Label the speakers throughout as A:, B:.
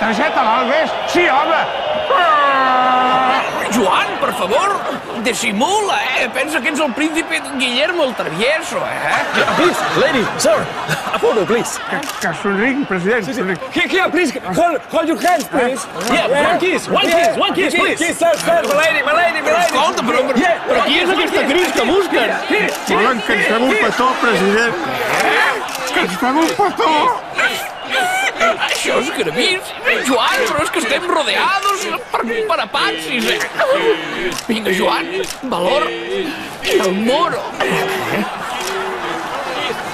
A: Targeta l'Alves? Sí, home!
B: Joan, per favor, dissimula, Pensa que ets el príncipe Guillermo el Travieso,
C: Please, lady, sir, a photo, please.
A: Que somric, president, somric.
C: Here, please, hold your hands, please. Yeah, one kiss, please. Kiss, sir, my lady.
B: Escolta, però qui és aquesta Cris que busquen?
A: Volen que ens fem un petó, president. Que ens fem un petó.
B: Això és gravíssim, Joan, però és que estem rodeados per apatzis, Vinga, Joan, valor del moro.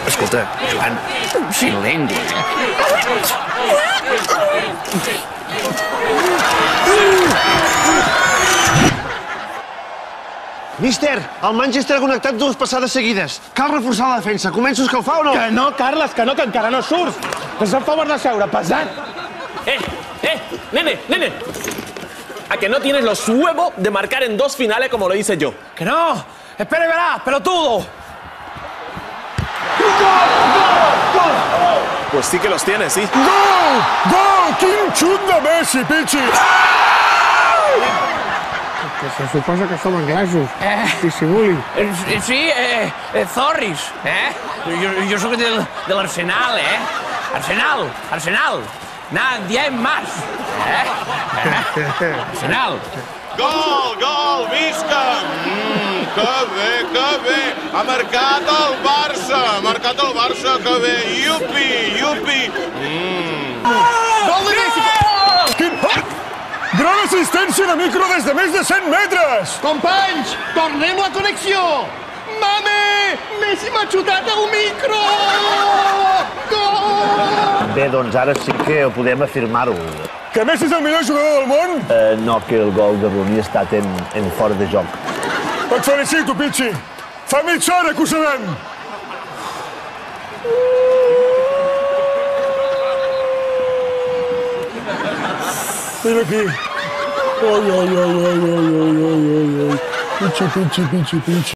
B: Escolta, Joan, sin lengua,
D: Míster, el Manchester ha connectat dues passades seguides. Cal reforçar la defensa. Començo a escalfar o no?
A: Que no, Carles, que encara no surts. Que se'n favor de seure, pesat.
C: Nene. ¿A que no tienes los huevos de marcar en 2 finales como lo hice yo?
A: Que no, espera y verás, pelotudo.
C: Pues sí que los tienes, sí.
A: Gol! Quin xut de Messi, Pichi! Que se suposa que som anglesos. Dissimulin.
B: Sí, Zorris, Jo sóc de l'Arsenal, Arsenal. Nadie más, Arsenal.
E: Gol, visca! Que bé! Ha marcat el Barça, que bé! Iupi!
A: Gol de Messi! Gran assistència de micro des de més de 100 metres!
D: Companys, tornem la connexió!
A: Mame! Messi m'ha xutat el micro! Gol!
F: Bé, doncs ara sí que podem afirmar-ho.
A: Que Messi és el millor jugador del món?
F: No, que el gol de Rooney ha estat en fora de joc.
A: Et felicito, Pichi. Fa mitja hora que ho sabem. Mira aquí. Ai. Pichi.